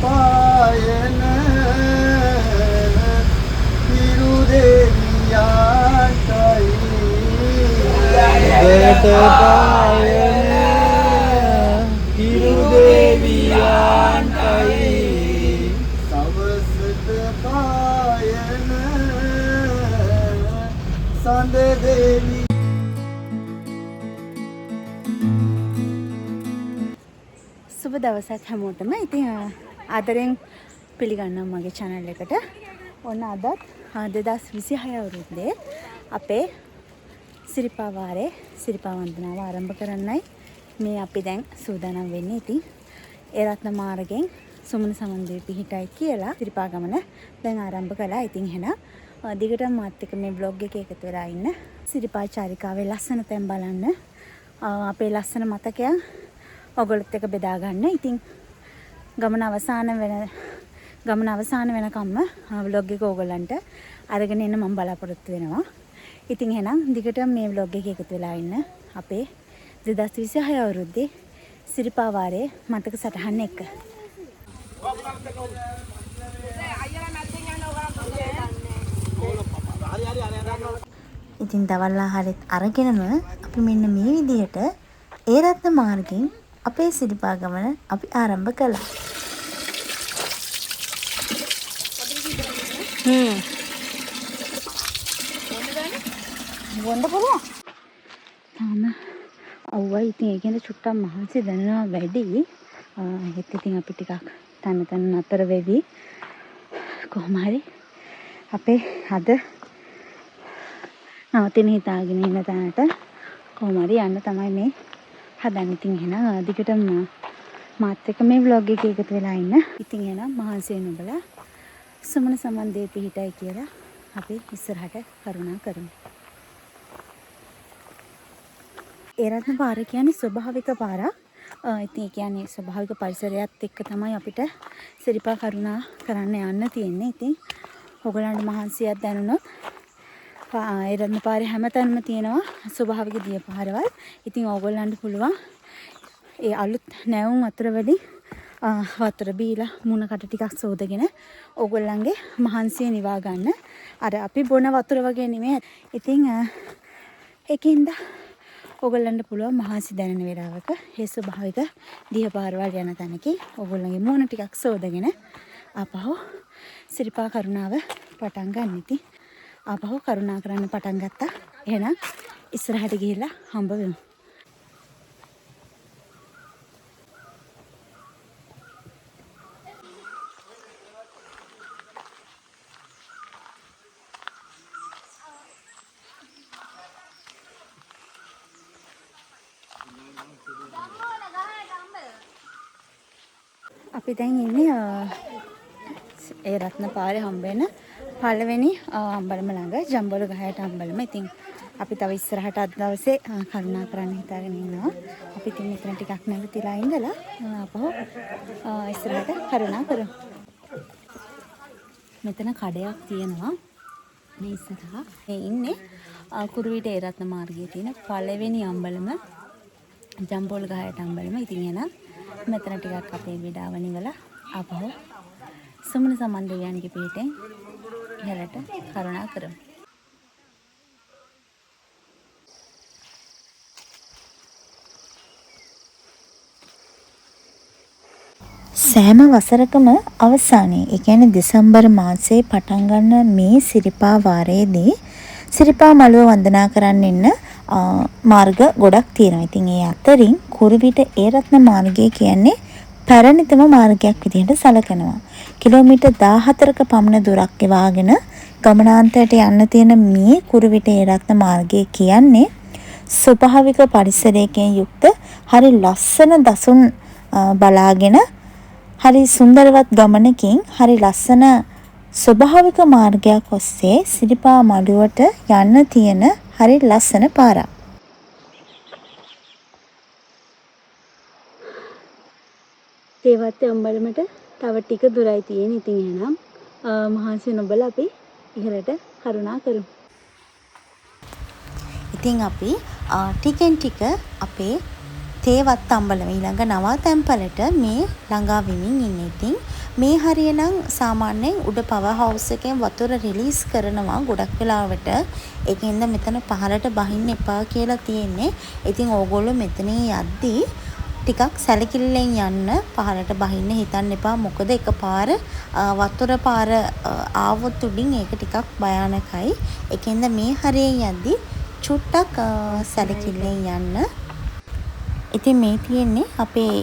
පායන හිරු දෙවියන්ටයි උදට පායන හිරු දෙවියන්ටයි සවසට පායන සඳ දෙවි. සුබ දවසක් හැමෝටම. ඉතින් ආදරෙන් පිළිගන්නම් මගේ channel එකට. ඔන්න අදත් 2026 අවුරුද්දේ අපේ සිරිපා වාරේ සිරිපා වන්දනාව ආරම්භ කරන්නයි මේ අපි දැන් සූදානම් වෙන්නේ. ඉතින් ඒ රත්න මාර්ගයෙන් සුමන සමන්දේ පිහිටයි කියලා සිරිපා ගමන දැන් ආරම්භ කළා. ඉතින් එහෙනම් දිගටම මාත් එක්ක මේ vlog එකේ එකතු වෙලා ඉන්න. සිරිපා චාරිකාවේ ලස්සන තැන් බලන්න. අපේ ලස්සන මතකයන් ඔයගොල්ලොත් එක්ක බෙදා ගන්න. ඉතින් ගමන අවසාන වෙනකම්ම vlog එක ඔයගොල්ලන්ට අරගෙන එන්න මම බලාපොරොත්තු වෙනවා. ඉතින් එහෙනම් දිගටම මේ vlog එකේ එකතු වෙලා ඉන්න. අපේ 2026 අවුරුද්දේ සිරිපා වාරේ මතක සටහන් එක්ක. ඉතින් දවල් ආහාරෙත් අරගෙනම අපි මෙන්න මේ විදිහට ඒ රත්න මාර්ගයෙන් අපේ සිරිපා ගමන අපි ආරම්භ කළා. වොන්න පුළුවන්. තාම අවුවයි ඉතින් ඒ කියන්නේ චුට්ටක් මහන්සි දැනෙනවා වැඩි. ඒත් ඉතින් අපි ටිකක් තන නතර වෙවි. කොහොම හරි අපේ අද නවතින හිතාගෙන ඉන්න තැනට කොහොම හරි යන්න තමයි මේ හදන්න. ඉතින් එහෙනම් දිගටම මාත් එක්ක මේ vlog එකේ එකතු වෙලා ඉන්න. ඉතින් එහෙනම් මහන්සි වෙන ඔබලා සුමන සමන්දේ පිහිටයි කියලා අපි ඉස්සරහට කරුණා කරමු. ඒ රත්න පාර කියන්නේ ස්වභාවික පාරක්. ඉතින් ඒ කියන්නේ ස්වභාවික පරිසරයත් එක්ක තමයි අපිට සිරිපා කරුණා කරන්න යන්න තියෙන්නේ. ඉතින් ඔයගලන්ට මහන්සියක් දැනුණොත් ඒ රත්න පාරේ හැමතැනම තියෙනවා ස්වභාවික දිය පාරවල්. ඉතින් ඕගොල්ලන්ට පුළුවන් ඒ අලුත් නැවුම් වතුර වලින් වතුර බීලා මුණකට ටිකක් සෝදගෙන ඕගොල්ලන්ගේ මහන්සිය නිවා ගන්න. අර අපි බොන වතුර වගේ නෙමෙයි. ඉතින් ඒකින්ද ඕගොල්ලන්ට පුළුවන් මහන්සි දැනෙන වෙලාවක මේ ස්වභාවික දිය පාරවල් යන තැනකින් ඕගොල්ලන්ගේ මුණ ටිකක් සෝදගෙන ආපහු සිරිපා කරුණාව පටන් ගන්න. ඉතින් ආපහු කරුණා කරන්න පටන් ගත්තා. එහෙනම් ඉස්සරහට ගිහිල්ලා හම්බ වෙමු. අපි දැන් ඉන්නේ ඒ රත්න පාරේ හම්බ වෙන පළවෙනි අම්බලම ළඟ ජම්බෝල ගහයට අම්බලම. ඉතින් අපි තව ඉස්සරහට අද දවසේ කරුණා කරන්න හිතාගෙන ඉන්නවා. අපි ඉතින් මෙතන ටිකක් නැවතිලා ඉඳලා අපහු ඉස්සරහට කරුණා කරමු. මෙතන කඩයක් තියෙනවා මේ ඉස්සරහා. මේ ඉන්නේ කුරුවිට ඒ රත්න මාර්ගයේ තියෙන පළවෙනි අම්බලම ජම්බෝල ගහයට අම්බලම. ඉතින් එහෙනම් මෙතන ටිකක් අපේ විඩාව නිවලා අපහු සුමන සමන්දේයන්ගේ පිටෙන් ඉහළට කරුණා කරමු. සෑම වසරකම අවසානයේ ඒ කියන්නේ දෙසැම්බර් මාසයේ පටන් ගන්න මේ සිරිපා වාරයේදී සිරිපා මළුව වන්දනා කරන්න එන්න මාර්ග ගොඩක් තියෙනවා. ඉතින් ඒ අතරින් කුරුවිට ඒ රත්න මාර්ගය කියන්නේ පැරණිතම මාර්ගයක් විදිහට සැලකෙනවා. කිලෝමීටර් 14ක පමණ දුරක් ගෙවාගෙන ගමනාන්තයට යන්න තියෙන මේ කුරුවිට ඒ රත්න මාර්ගය කියන්නේ ස්වභාවික පරිසරයකින් යුක්ත හරි ලස්සන දසුන් බලාගෙන හරි සුන්දරවත් ගමනකින් හරි ලස්සන ස්වභාවික මාර්ගයක් ඔස්සේ සිරිපා මළුවට යන්න තියෙන හරි ලස්සන පාරක්. තේවත් අම්බලමට තව ටික දුරයි තියෙන. ඉතින් එහෙනම් මහන්සි නොබල අපි ඉහළට කරුණා කරමු. ඉතින් අපි ටිකෙන් ටික අපේ තේවත් අම්බලම ඊළඟ නවාතැන්පලට මේ ළඟා වෙමින් ඉන්නේ. ඉතින් මේ හරිය නම් සාමාන්‍යයෙන් උඩ පවර් හවුස් එකෙන් වතුර රිලීස් කරනවා ගොඩක් වෙලාවට. ඒකෙන්ද මෙතන පහළට බහින්න එපා කියලා තියෙන්නේ. ඉතින් ඕගොල්ලෝ මෙතනින් යද්දී ටිකක් සැලකිල්ලෙන් යන්න, පහළට බහින්න හිතන්න එපා. මොකද එකපාර වතුර පාර ආවොත් උඩින් ඒක ටිකක් භයානකයි. ඒකෙන්ද මේ හරියෙන් යද්දී චුට්ටක් සැලකිල්ලෙන් යන්න. ඉතින් මේ තියෙන්නේ අපේ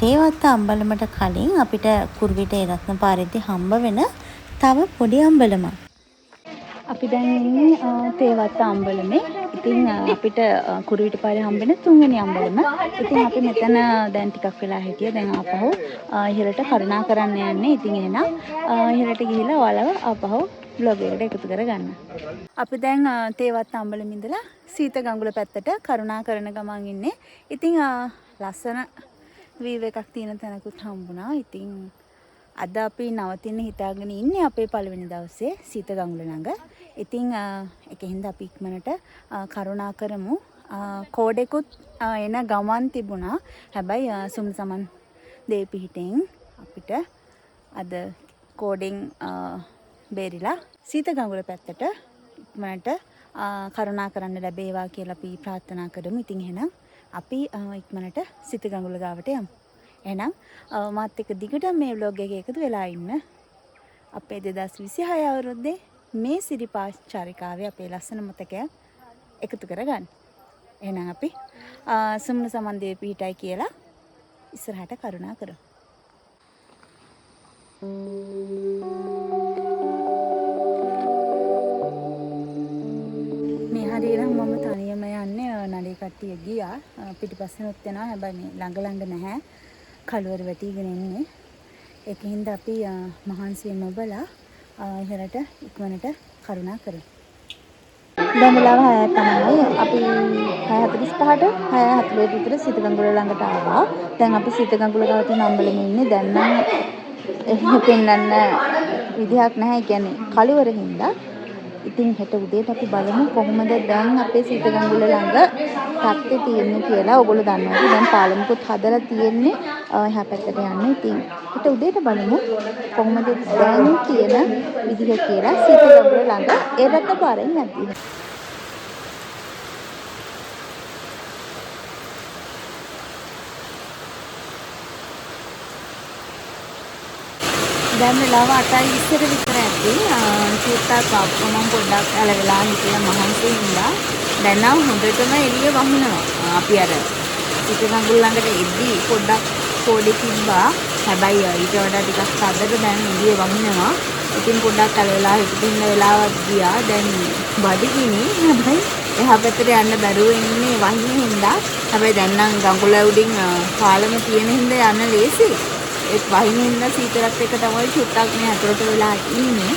තේවත්ත අම්බලමට කලින් අපිට කුරුවිට රත්න පාරේදී හම්බ වෙන තව පොඩි අම්බලමක්. අපි දැන් ඉන්නේ තේවත්ත අම්බලමේ. ඉතින් අපිට කුරුවිට පාරේ හම්බෙන තුන්වෙනි අම්බලම. ඉතින් අපි මෙතන දැන් ටිකක් වෙලා හිටියා. දැන් ආපහු ඉහළට කරුණා කරන්න යන්නේ. ඉතින් එහෙනම් ඉහළට ගිහිල්ලා ඔයාලව ආපහු vlog එකට එකතු කරගන්න. අපි දැන් තේවත්ත අම්බලම ඉඳලා සීත ගඟුල පැත්තට කරුණා කරන ගමන් ඉන්නේ. ඉතින් ලස්සන වීව් එකක් තියෙන තැනකුත් හම්බුණා. ඉතින් අද අපි නවතින්න හිතාගෙන ඉන්නේ අපේ පළවෙනි දවසේ සීත ගඟුල ළඟ. ඉතින් ඒකෙන්ද අපි ඉක්මනට කරුණා කරමු. කෝඩෙකුත් එන ගමන් තිබුණා. හැබැයි සුම්සමන් දේපිහිටෙන් අපිට අද කෝඩෙන් බේරිලා සීත ගඟුල පැත්තට ඉක්මනට කරුණා කරන්න ලැබේවා කියලා අපි ප්‍රාර්ථනා කරමු. ඉතින් එහෙනම් අපි ඉක්මනට සීත ගඟුල ගාවට යමු. එහෙනම් මාත් එක්ක දිගට මේ vlog එකේ එකතු වෙලා ඉන්න. අපේ 2026 අවුරුද්දේ මේ සිරිපා චාරිකාවේ අපේ ලස්සන මතකයක් එකතු කරගන්න. එහෙනම් අපි සුම්න සමන්දේ පිහිටයි කියලා ඉස්සරහට කරුණා කරමු. මේ හරියට මම තනියම යන්නේ. නඩේ කට්ටිය ගියා. පිටිපස්සෙනුත් යනවා. හැබැයි මේ ළඟ ළඟ නැහැ. කළුවර වැටිගෙන ඉන්නේ. ඒකින්ද අපි මහන්සියෙන් නොබලා ඉහළට ඉක්මනට කරුණා කරමු. දැන් වෙලාව 6ක් තමයි. අපි 6:45ට 6:40 විතර සීත ගඟුල ළඟට ආවා. දැන් අපි සීත ගඟුල ගාව තියෙන අම්බලමේ ඉන්නේ. දැන් නම් එහෙම පෙන්නන්න විදිහක් නැහැ. කියන්නේ කළුවර හින්දා. ඉතින් හෙට උදේට අපි බලමු කොහොමද දැන් අපේ සීත ගඟුල ළඟ තත්ත්වය තියෙන්නේ කියලා. ඔයගොල්ලෝ දන්නවා. දැන් පාලමුකුත් හදලා තියෙන්නේ එහා පැත්තට යන්න. ඉතින් හෙට උදේට බලමු කොහොමද දැන් කියන විදිහ කියලා සීත ගඟුල ළඟ ඒ රත්න පාරෙන් යද්දී. දැන් වෙලාව 8:20 විතර ඇති. චුට්ටක් අප්පමම් පොඩ්ඩක් ඇලවිලා හිටියා මහන්සි හින්දා. දැන් නම් හොඳටම එළිය වහිනවා. අපි අර සීත ගඟුල ළඟට එද්දී පොඩ්ඩක් කෝඩේ තිබ්බා. හැබැයි ඊට වඩා ටිකක් තදට දැන් එළිය වහිනවා. ඉතින් පොඩ්ඩක් ඇලවිලා හිටින්න වෙලාවක් ගියා. දැන් බඩගිනි. හැබැයි එහා පැත්තට යන්න බැරුව ඉන්නේ වහින හින්දා. හැබැයි දැන් නම් ගඟුල උඩින් පාලම තියෙන හින්දා යන්න ලේසි. ඒත් වහිනින්ද සීතලත් එක තමයි චුට්ටක් මේ අතරට වෙලා ඉන්නේ.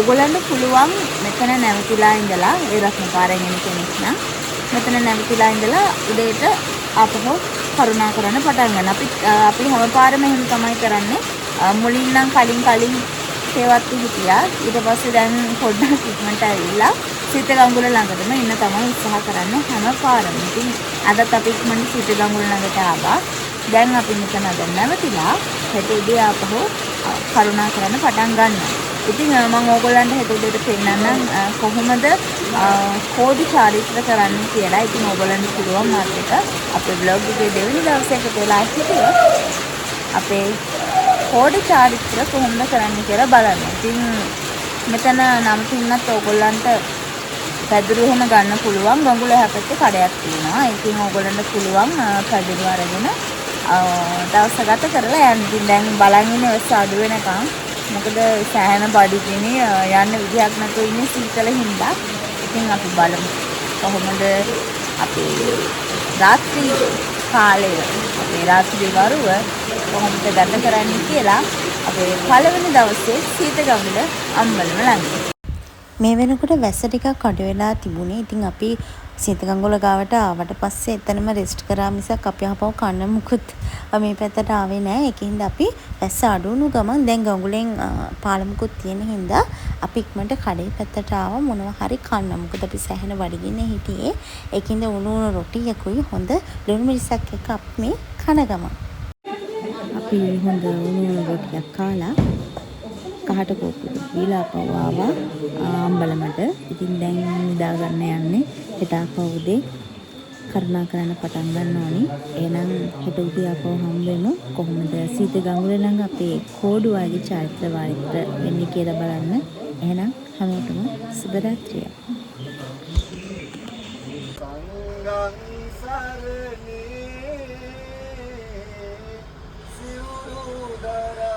ඔයගොල්ලන්ට පුළුවන් මෙතන නැවතිලා ඉඳලා ඒ රත්න පාරෙන් එන කෙනෙක් නම් මෙතන නැවතිලා ඉඳලා උදේට ආපහු කරුණා කරන්න පටන් ගන්න. අපි හැම පාරම එහෙම තමයි කරන්නේ. මුලින් නම් කලින් තේවත් හිටියා. ඊට පස්සේ දැන් පොඩ්ඩක් ඉක්මනට ඇවිල්ලා සීත ගඟුල ළඟටම ඉන්න තමයි උත්සාහ කරන්නේ හැම පාරම. ඉතින් අදත් අපි ඉක්මනට සීත ගඟුල ළඟට ආවා. දැන් අපි මෙතන දැන් නැවතිලා හෙට උදේ ආපහු කරුණා කරන්න පටන් ගන්නවා. ඉතින් මම ඕගොල්ලන්ට හෙට උදේට පෙන්නන්නම් කොහොමද කෝඩි චාරිත්‍ර කරන්න කියලා. ඉතින් ඕගොල්ලන්ට පුළුවන් මාත් එක්ක අපේ vlog එකේ දෙවෙනි දවසේ එකතු වෙලා හිටියොත් අපේ කෝඩි චාරිත්‍ර කොහොමද කරන්න කියලා බලන්න. ඉතින් මෙතන නම් තුනක් ඕගොල්ලන්ට පැදුරු එහෙම ගන්න පුළුවන්. ගඟුල හැපැත්තේ කඩයක් තියෙනවා. ඉතින් ඕගොල්ලන්ට පුළුවන් පැදුරු අරගෙන දවස් ගත කරලා යන්න. ඉතින් දැන් බලන් ඉන්නේ ඔය අඩු වෙනකන්. මොකද සෑහෙන බඩගිනි යන්න විදියක් නැතුව ඉන්නේ සීතල හින්දා. ඉතින් අපි බලමු කොහොමද අපේ රාත්‍රී කාලය අපේ රාත්‍රී වරුව කොහොමද ගත කරන්නේ කියලා අපේ පළවෙනි දවසේ සීත ගඟුල අම්බලම ළඟ. මේ වෙනකොට වැස්ස ටිකක් අඩු වෙලා තිබුණේ. ඉතින් අපි සීතගංගුල ගාවට ආවට පස්සේ එතනම රෙස්ට් කරා මිසක් අපි ආපහු කන්න මුකුත් මේ පැත්තට ආවේ නැහැ. ඒකින්ද අපි ඇස්ස අඩුණු ගමන් දැන් ගඟුලෙන් පාලමුකුත් තියෙන හින්දා අපි ඉක්මනට කඩේ පැත්තට ආවා මොනවා හරි කන්න. මොකද අපි සැහැණ වඩගෙන හිටියේ. ඒකින්ද උණු රොටියකුයි හොඳ ලුණු මිරිසක් එක්ක අපි මේ කන ගමන්. අපි හොඳ උණු රොටියක් කාලා කහට කෝප්පුවක බීලා ආවා අම්බලමට. ඉතින් දැන් නිදා ගන්න යන්නේ. හෙට ආපහු උදේ කරුණා කරන්න පටන් ගන්න ඕනි. එහෙනම් හෙට උදේ ආපහු හම්බ වෙමු. කොහොමද සීතගංගුල ළඟ අපේ කෝඩුවාගේ චෛත්‍ය වාරිත්‍ර වෙන්නේ කියලා බලන්න. එහෙනම් හැමෝටම සුබ රාත්‍රියක්. සංගම් සරණේ සිවුරු දරා